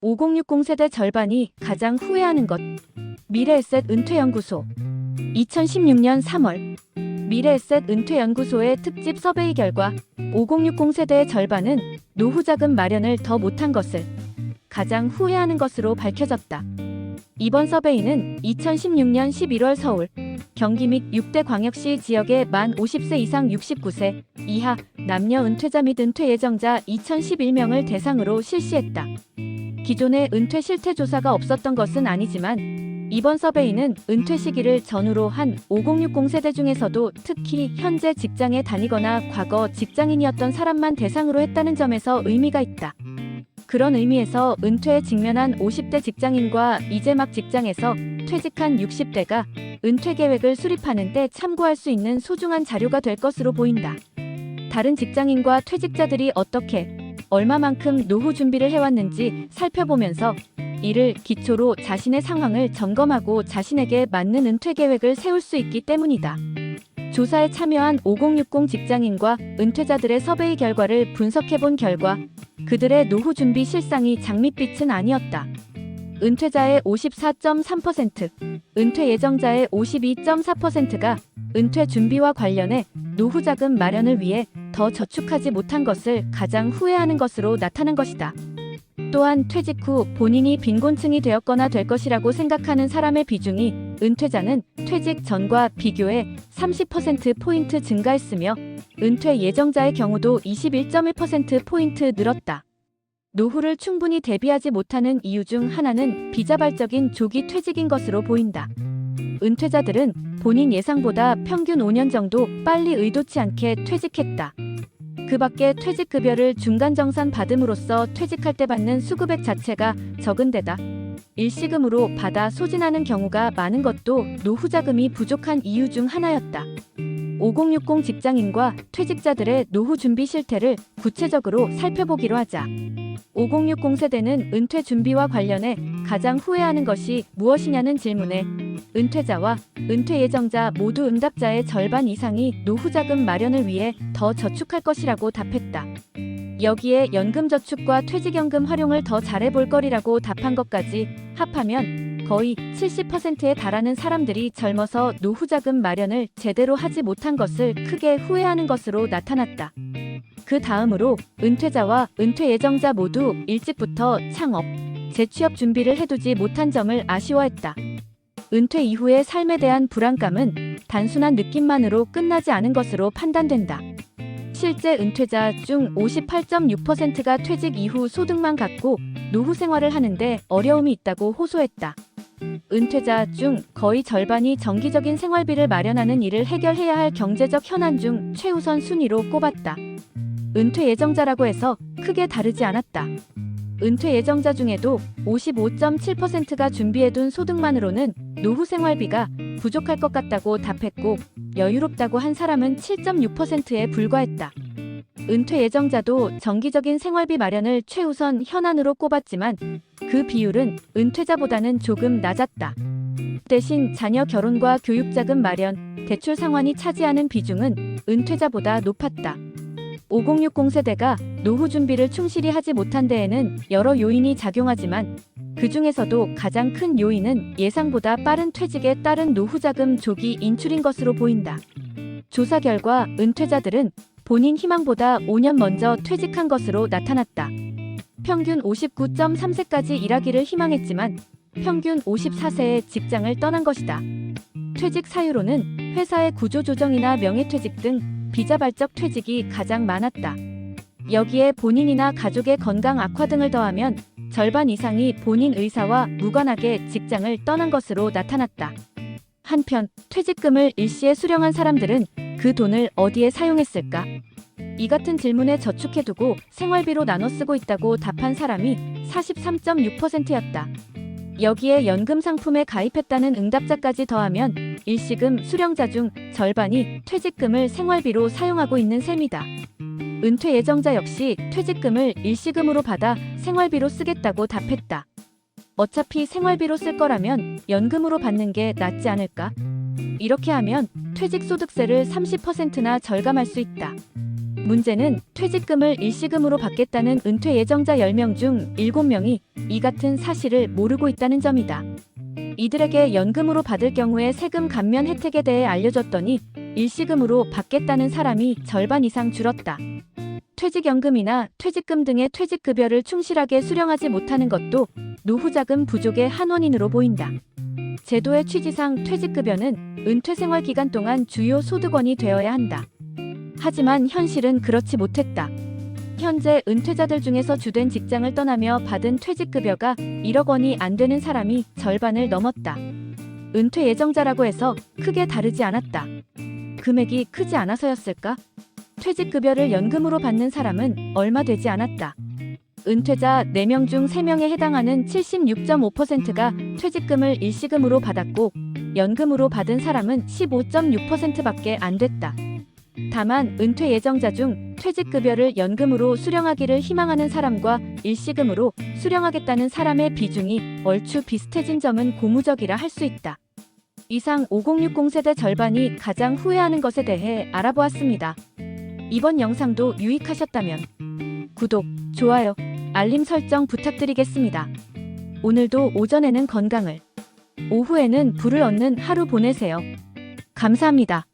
5060 세대 절반이 가장 후회하는 것. 미래에셋 은퇴연구소. 2016년 3월 미래에셋 은퇴연구소의 특집 서베이 결과 5060 세대의 절반은 노후 자금 마련을 더 못한 것을 가장 후회하는 것으로 밝혀졌다. 이번 서베이는 2016년 11월 서울, 경기 및 6대 광역시 지역의 만 50세 이상 69세 이하 남녀 은퇴자 및 은퇴 예정자 2011명을 대상으로 실시했다. 기존에 은퇴 실태 조사가 없었던 것은 아니지만 이번 서베이는 은퇴 시기를 전후로 한 5060 세대 중에서도 특히 현재 직장에 다니거나 과거 직장인이었던 사람만 대상으로 했다는 점에서 의미가 있다. 그런 의미에서 은퇴에 직면한 50대 직장인과 이제 막 직장에서 퇴직한 60대가 은퇴 계획을 수립하는 데 참고할 수 있는 소중한 자료가 될 것으로 보인다. 다른 직장인과 퇴직자들이 어떻게, 얼마만큼 노후 준비를 해왔는지 살펴보면서 이를 기초로 자신의 상황을 점검하고 자신에게 맞는 은퇴 계획을 세울 수 있기 때문이다. 조사에 참여한 5060 직장인과 은퇴자들의 서베이 결과를 분석해본 결과 그들의 노후 준비 실상이 장밋빛은 아니었다. 은퇴자의 54.3%, 은퇴 예정자의 52.4%가 은퇴 준비와 관련해 노후 자금 마련을 위해 더 저축하지 못한 것을 가장 후회하는 것으로 나타난 것이다. 또한 퇴직 후 본인이 빈곤층이 되었거나 될 것이라고 생각하는 사람의 비중이 은퇴자는 퇴직 전과 비교해 30%포인트 증가했으며 은퇴 예정자의 경우도 21.1%포인트 늘었다. 노후를 충분히 대비하지 못하는 이유 중 하나는 비자발적인 조기 퇴직인 것으로 보인다. 은퇴자들은 본인 예상보다 평균 5년 정도 빨리 의도치 않게 퇴직했다. 그 밖에 퇴직급여를 중간정산 받음으로써 퇴직할 때 받는 수급액 자체가 적은 데다 일시금으로 받아 소진하는 경우가 많은 것도 노후 자금이 부족한 이유 중 하나였다. 5060 직장인과 퇴직자들의 노후 준비 실태를 구체적으로 살펴보기로 하자. 5060 세대는 은퇴 준비와 관련해 가장 후회하는 것이 무엇이냐는 질문에 은퇴자와 은퇴 예정자 모두 응답자의 절반 이상이 노후 자금 마련을 위해 더 저축할 것이라고 답했다. 여기에 연금저축과 퇴직연금 활용을 더 잘해볼 거리라고 답한 것까지 합하면 거의 70%에 달하는 사람들이 젊어서 노후 자금 마련을 제대로 하지 못한 것을 크게 후회하는 것으로 나타났다. 그 다음으로 은퇴자와 은퇴 예정자 모두 일찍부터 창업, 재취업 준비를 해두지 못한 점을 아쉬워했다. 은퇴 이후의 삶에 대한 불안감은 단순한 느낌만으로 끝나지 않은 것으로 판단된다. 실제 은퇴자 중 58.6%가 퇴직 이후 소득만 갖고 노후 생활을 하는데 어려움이 있다고 호소했다. 은퇴자 중 거의 절반이 정기적인 생활비를 마련하는 일을 해결해야 할 경제적 현안 중 최우선 순위로 꼽았다. 은퇴 예정자라고 해서 크게 다르지 않았다. 은퇴 예정자 중에도 55.7%가 준비해둔 소득만으로는 노후 생활비가 부족할 것 같다고 답했고 여유롭다고 한 사람은 7.6%에 불과했다. 은퇴 예정자도 정기적인 생활비 마련을 최우선 현안으로 꼽았지만 그 비율은 은퇴자보다는 조금 낮았다. 대신 자녀 결혼과 교육자금 마련, 대출 상환이 차지하는 비중은 은퇴자보다 높았다. 5060 세대가 노후 준비를 충실히 하지 못한 데에는 여러 요인이 작용하지만 그 중에서도 가장 큰 요인은 예상보다 빠른 퇴직에 따른 노후 자금 조기 인출인 것으로 보인다. 조사 결과 은퇴자들은 본인 희망보다 5년 먼저 퇴직한 것으로 나타났다. 평균 59.3세까지 일하기를 희망했지만 평균 54세에 직장을 떠난 것이다. 퇴직 사유로는 회사의 구조조정이나 명예퇴직 등 비자발적 퇴직이 가장 많았다. 여기에 본인이나 가족의 건강 악화 등을 더하면 절반 이상이 본인 의사와 무관하게 직장을 떠난 것으로 나타났다. 한편 퇴직금을 일시에 수령한 사람들은 그 돈을 어디에 사용했을까? 이 같은 질문에 저축해두고 생활비로 나눠 쓰고 있다고 답한 사람이 43.6%였다. 여기에 연금 상품에 가입했다는 응답자까지 더하면 일시금 수령자 중 절반이 퇴직금을 생활비로 사용하고 있는 셈이다. 은퇴 예정자 역시 퇴직금을 일시금으로 받아 생활비로 쓰겠다고 답했다. 어차피 생활비로 쓸 거라면 연금으로 받는 게 낫지 않을까? 이렇게 하면 퇴직소득세를 30%나 절감할 수 있다. 문제는 퇴직금을 일시금으로 받겠다는 은퇴 예정자 10명 중 7명이 이 같은 사실을 모르고 있다는 점이다. 이들에게 연금으로 받을 경우에 세금 감면 혜택에 대해 알려줬더니 일시금으로 받겠다는 사람이 절반 이상 줄었다. 퇴직연금이나 퇴직금 등의 퇴직급여를 충실하게 수령하지 못하는 것도 노후자금 부족의 한 원인으로 보인다. 제도의 취지상 퇴직급여는 은퇴생활 기간 동안 주요 소득원이 되어야 한다. 하지만 현실은 그렇지 못했다. 현재 은퇴자들 중에서 주된 직장을 떠나며 받은 퇴직급여가 1억 원이 안 되는 사람이 절반을 넘었다. 은퇴 예정자라고 해서 크게 다르지 않았다. 금액이 크지 않아서였을까? 퇴직급여를 연금으로 받는 사람은 얼마 되지 않았다. 은퇴자 4명 중 3명에 해당하는 76.5%가 퇴직금을 일시금으로 받았고 연금으로 받은 사람은 15.6%밖에 안 됐다. 다만 은퇴 예정자 중 퇴직급여를 연금으로 수령하기를 희망하는 사람과 일시금으로 수령하겠다는 사람의 비중이 얼추 비슷해진 점은 고무적이라 할 수 있다. 이상 5060 세대 절반이 가장 후회하는 것에 대해 알아보았습니다. 이번 영상도 유익하셨다면 구독, 좋아요, 알림 설정 부탁드리겠습니다. 오늘도 오전에는 건강을, 오후에는 부를 얻는 하루 보내세요. 감사합니다.